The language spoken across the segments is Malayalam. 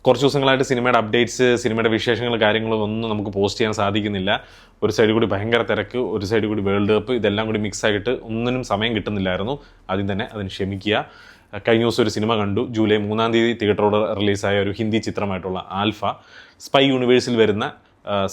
കുറച്ച് ദിവസങ്ങളായിട്ട് സിനിമയുടെ അപ്ഡേറ്റ്സ്, സിനിമയുടെ വിശേഷങ്ങൾ, കാര്യങ്ങളും ഒന്നും നമുക്ക് പോസ്റ്റ് ചെയ്യാൻ സാധിക്കുന്നില്ല. ഒരു സൈഡിൽ കൂടി ഭയങ്കര തിരക്ക്, ഒരു സൈഡിൽ കൂടി വേൾഡ് കപ്പ്, ഇതെല്ലാം കൂടി മിക്സ് ആയിട്ട് ഒന്നിനും സമയം കിട്ടുന്നില്ലായിരുന്നു. ആദ്യം തന്നെ അതിന് ക്ഷമിക്കുക. കഴിഞ്ഞ ദിവസം ഒരു സിനിമ കണ്ടു. ജൂലൈ 3-ാം തീയതി തിയേറ്ററോട് റിലീസായ ഒരു ഹിന്ദി ചിത്രമായിട്ടുള്ള ആൽഫ. സ്പൈ യൂണിവേഴ്സിൽ വരുന്ന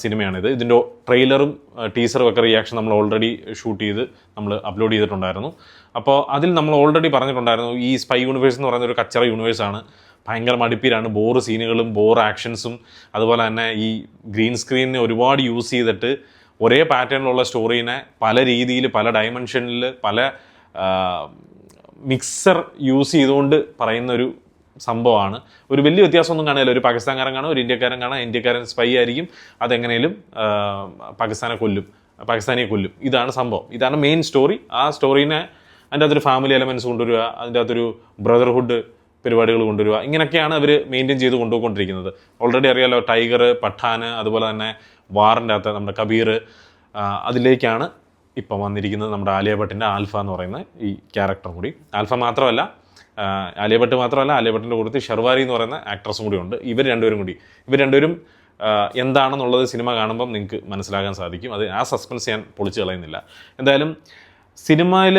സിനിമയാണിത്. ഇതിൻ്റെ ട്രെയിലറും ടീസറും ഒക്കെ റിയാക്ഷൻ നമ്മൾ ഓൾറെഡി ഷൂട്ട് ചെയ്ത് നമ്മൾ അപ്ലോഡ് ചെയ്തിട്ടുണ്ടായിരുന്നു. അപ്പോൾ അതിൽ നമ്മൾ ഓൾറെഡി പറഞ്ഞിട്ടുണ്ടായിരുന്നു, ഈ സ്പൈ യൂണിവേഴ്സ് എന്ന് പറയുന്ന ഒരു കച്ചറ യൂണിവേഴ്സാണ്. ഭയങ്കര മടുപ്പിലാണ്, ബോറ് സീനുകളും ബോർ ആക്ഷൻസും, അതുപോലെ തന്നെ ഈ ഗ്രീൻ സ്ക്രീനിനെ ഒരുപാട് യൂസ് ചെയ്തിട്ട് ഒരേ പാറ്റേണിലുള്ള സ്റ്റോറീനെ പല രീതിയിൽ, പല ഡയമെൻഷനിൽ, പല മിക്സർ യൂസ് ചെയ്തുകൊണ്ട് പറയുന്ന ഒരു സംഭവമാണ്. ഒരു വലിയ വ്യത്യാസമൊന്നും കാണില്ല. ഒരു പാകിസ്ഥാൻകാരൻ കാണാം, ഒരു ഇന്ത്യക്കാരൻ കാണാം. ഇന്ത്യക്കാരൻ സ്പൈ ആയിരിക്കും, അതെങ്ങനെയും പാകിസ്ഥാനിയെ കൊല്ലും. ഇതാണ് സംഭവം, ഇതാണ് മെയിൻ സ്റ്റോറി. ആ സ്റ്റോറീനെ അതിൻ്റെ അകത്തൊരു ഫാമിലി എലമെൻറ്റ്സ് കൊണ്ടുവരിക, അതിൻ്റെ അകത്തൊരു ബ്രദർഹുഡ് പരിപാടികൾ കൊണ്ടുവരിക, ഇങ്ങനെയൊക്കെയാണ് അവർ മെയിൻറ്റെയിൻ ചെയ്ത് കൊണ്ടുപോയിക്കൊണ്ടിരിക്കുന്നത്. ഓൾറെഡി അറിയാലോ, ടൈഗർ, പഠാൻ, അതുപോലെ തന്നെ വാറിൻ്റെ അകത്ത് നമ്മുടെ കബീർ, അതിലേക്കാണ് ഇപ്പം വന്നിരിക്കുന്നത് നമ്മുടെ ആലിയ ഭട്ടിൻ്റെ ആൽഫ എന്ന് പറയുന്ന ഈ ക്യാരക്ടർ കൂടി. ആൽഫ മാത്രമല്ല, ആലിയ ഭട്ട് മാത്രമല്ല, ആലിയ ഭട്ടിൻ്റെ കൂട്ടത്തിൽ ഷർവാരി എന്ന് പറയുന്ന ആക്ട്രസും കൂടി ഉണ്ട്. ഇവർ രണ്ടുപേരും എന്താണെന്നുള്ളത് സിനിമ കാണുമ്പം നിങ്ങൾക്ക് മനസ്സിലാക്കാൻ സാധിക്കും. അത് ആ സസ്പെൻസ് ഞാൻ പൊളിച്ച് കളയുന്നില്ല. എന്തായാലും സിനിമയിൽ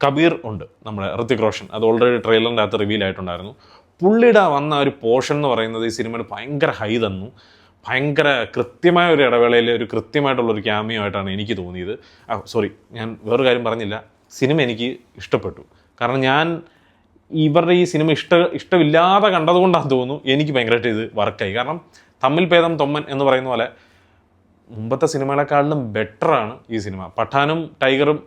കബീർ ഉണ്ട്, നമ്മുടെ ഋത്തിക് റോഷൻ. അത് ഓൾറെഡി ട്രെയിലറിൻ്റെ അകത്ത് റിവീൽ ആയിട്ടുണ്ടായിരുന്നു. പുള്ളിയുടെ വന്ന ഒരു പോർഷൻ എന്ന് പറയുന്നത് ഈ സിനിമയിൽ ഭയങ്കര ഹൈ തന്നു. ഭയങ്കര കൃത്യമായ ഒരു ഇടവേളയിൽ ഒരു കൃത്യമായിട്ടുള്ളൊരു ക്യാമിയോ ആയിട്ടാണ് എനിക്ക് തോന്നിയത്. ഞാൻ വേറൊരു കാര്യം പറഞ്ഞില്ല. സിനിമ എനിക്ക് ഇഷ്ടപ്പെട്ടു. കാരണം ഞാൻ ഇവരുടെ ഈ സിനിമ ഇഷ്ടമില്ലാതെ കണ്ടതുകൊണ്ടാണ് തോന്നുന്നു എനിക്ക് ഭയങ്കരമായിട്ട് ഇത് വർക്കായി. കാരണം തമ്മിൽ ഭേദം തൊമ്മൻ എന്ന് പറയുന്ന പോലെ മുമ്പത്തെ സിനിമകളെക്കാളിലും ബെറ്ററാണ് ഈ സിനിമ. പഠാനും ടൈഗറും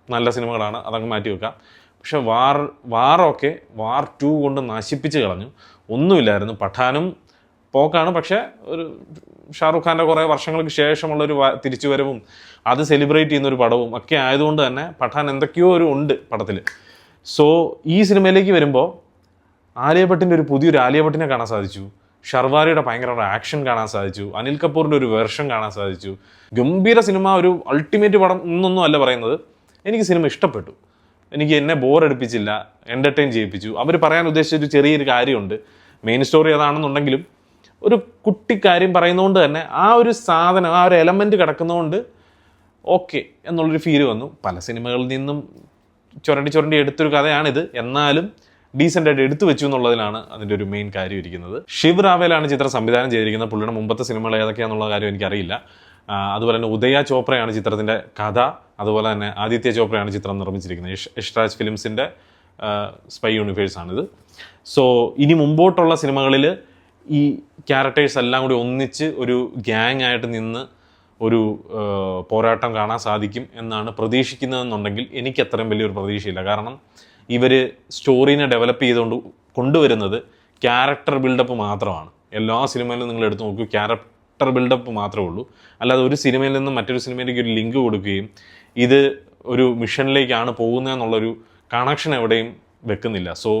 നല്ല സിനിമകളാണ്, അതങ്ങ് മാറ്റി വെക്കാം. പക്ഷെ വാർ 2 കൊണ്ട് നശിപ്പിച്ച് കളഞ്ഞു. ഒന്നുമില്ലായിരുന്നു. പഠാനും പോക്കാണ്, പക്ഷേ ഒരു ഷാറുഖ് ഖാൻ്റെ കുറേ വർഷങ്ങൾക്ക് ശേഷമുള്ളൊരു തിരിച്ചുവരവും അത് സെലിബ്രേറ്റ് ചെയ്യുന്നൊരു പടവും ഒക്കെ ആയതുകൊണ്ട് തന്നെ പഠാൻ എന്തൊക്കെയോ ഉണ്ട് പടത്തിൽ. സോ ഈ സിനിമയിലേക്ക് വരുമ്പോൾ ആലിയ ഭട്ടിൻ്റെ ഒരു പുതിയൊരു ആലിയ ഭട്ടിനെ കാണാൻ സാധിച്ചു. ഷർവാരിയുടെ ഭയങ്കര ആക്ഷൻ കാണാൻ സാധിച്ചു. അനിൽ കപൂറിൻ്റെ ഒരു വെർഷൻ കാണാൻ സാധിച്ചു. ഗംഭീര സിനിമ, ഒരു അൾട്ടിമേറ്റ് പടം എന്നൊന്നും അല്ല പറയുന്നത്. എനിക്ക് സിനിമ ഇഷ്ടപ്പെട്ടു. എന്നെ ബോറടിപ്പിച്ചില്ല, എൻ്റർടൈൻ ചെയ്യിപ്പിച്ചു. അവർ പറയാൻ ഉദ്ദേശിച്ചൊരു ചെറിയൊരു കാര്യമുണ്ട്. മെയിൻ സ്റ്റോറി അതാണെന്നുണ്ടെങ്കിലും ഒരു കുട്ടിക്കാര്യം പറയുന്നതുകൊണ്ട് തന്നെ ആ ഒരു സാധനം, ആ ഒരു എലമെൻറ്റ് കിടക്കുന്നതുകൊണ്ട് ഓക്കെ എന്നുള്ളൊരു ഫീല് വന്നു. പല സിനിമകളിൽ നിന്നും ചുരണ്ടി എടുത്തൊരു കഥയാണിത്. എന്നാലും ഡീസൻ്റായിട്ട് എടുത്തു വെച്ചു എന്നുള്ളതിലാണ് അതിൻ്റെ ഒരു മെയിൻ കാര്യം ഇരിക്കുന്നത്. ശിവ് റാവേലാണ് ചിത്രം സംവിധാനം ചെയ്തിരിക്കുന്നത്. പുള്ളിയുടെ മുമ്പത്തെ സിനിമകൾ ഏതൊക്കെയാണെന്നുള്ള കാര്യം എനിക്കറിയില്ല. അതുപോലെ തന്നെ ഉദയ ചോപ്രയാണ് ചിത്രത്തിൻ്റെ കഥ. അതുപോലെ തന്നെ ആദിത്യ ചോപ്രയാണ് ചിത്രം നിർമ്മിച്ചിരിക്കുന്നത്. യഷ്രാജ് ഫിലിംസിൻ്റെ സ്പൈ യൂണിവേഴ്സാണിത്. സോ ഇനി മുമ്പോട്ടുള്ള സിനിമകളിൽ ഈ ക്യാരക്ടേഴ്സ് എല്ലാം കൂടി ഒന്നിച്ച് ഒരു ഗ്യാങ് ആയിട്ട് നിന്ന് ഒരു പോരാട്ടം കാണാൻ സാധിക്കും എന്നാണ് പ്രതീക്ഷിക്കുന്നതെന്നുണ്ടെങ്കിൽ എനിക്ക് അത്രയും വലിയൊരു പ്രതീക്ഷയില്ല. കാരണം ഇവർ സ്റ്റോറീനെ ഡെവലപ്പ് ചെയ്തുകൊണ്ട് കൊണ്ടുവരുന്നത് ക്യാരക്ടർ ബിൽഡപ്പ് മാത്രമാണ്. എല്ലാ സിനിമയിലും നിങ്ങൾ എടുത്ത് നോക്കൂ, ക്യാരക്ടർ ബിൽഡപ്പ് മാത്രമേ ഉള്ളൂ. അല്ലാതെ ഒരു സിനിമയിൽ നിന്നും മറ്റൊരു സിനിമയിലേക്ക് ഒരു ലിങ്ക് കൊടുക്കുകയും ഇത് ഒരു മിഷനിലേക്കാണ് പോകുന്നതെന്നുള്ളൊരു കണക്ഷൻ എവിടെയും വെക്കുന്നില്ല. സോ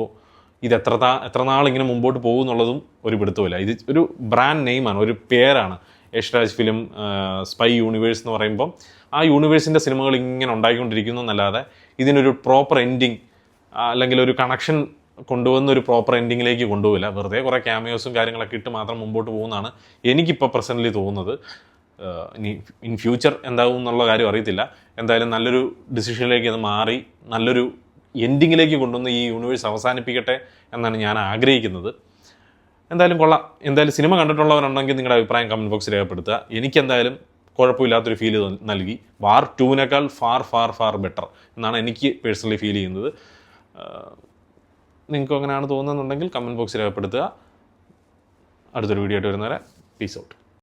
ഇത് എത്ര നാളിങ്ങനെ മുമ്പോട്ട് പോകും എന്നുള്ളതും ഒരു പിടുത്തമില്ല. ഇത് ഒരു ബ്രാൻഡ് നെയിമാണ്, ഒരു പേരാണ്. യഷ്രാജ് ഫിലിം സ്പൈ യൂണിവേഴ്സ് എന്ന് പറയുമ്പം ആ യൂണിവേഴ്സിൻ്റെ സിനിമകൾ ഇങ്ങനെ ഉണ്ടായിക്കൊണ്ടിരിക്കുന്നു എന്നല്ലാതെ ഇതിനൊരു പ്രോപ്പർ എൻഡിങ് അല്ലെങ്കിൽ ഒരു കണക്ഷൻ കൊണ്ടുവന്ന ഒരു പ്രോപ്പർ എൻഡിങ്ങിലേക്ക് കൊണ്ടുപോകില്ല. വെറുതെ കുറേ ക്യാമിയോസും കാര്യങ്ങളൊക്കെ ഇട്ട് മാത്രം മുമ്പോട്ട് പോകുന്നതാണ് എനിക്കിപ്പോൾ പ്രസൻ്റ്ലി തോന്നുന്നത്. ഇനി ഇൻ ഫ്യൂച്ചർ എന്താകും എന്നുള്ള കാര്യം അറിയത്തില്ല. എന്തായാലും നല്ലൊരു ഡിസിഷനിലേക്ക് അത് മാറി നല്ലൊരു എൻഡിങ്ങിലേക്ക് കൊണ്ടുവന്ന് ഈ യൂണിവേഴ്സ് അവസാനിപ്പിക്കട്ടെ എന്നാണ് ഞാൻ ആഗ്രഹിക്കുന്നത്. എന്തായാലും കൊള്ളാം. എന്തായാലും സിനിമ കണ്ടിട്ടുള്ളവരുണ്ടെങ്കിൽ നിങ്ങളുടെ അഭിപ്രായം കമൻറ്റ് ബോക്സിൽ രേഖപ്പെടുത്തുക. എനിക്കെന്തായാലും കുഴപ്പമില്ലാത്തൊരു ഫീല് നൽകി. വാർ 2-നേക്കാൾ ഫാർ ബെറ്റർ എന്നാണ് എനിക്ക് പേഴ്സണലി ഫീൽ ചെയ്യുന്നത്. നിങ്ങൾക്ക് അങ്ങനെയാണ് തോന്നുന്നുണ്ടെങ്കിൽ കമൻറ്റ് ബോക്സിൽ രേഖപ്പെടുത്തുക. അടുത്തൊരു വീഡിയോ ആയിട്ട് വരുന്നവരെ പീസ് ഔട്ട്.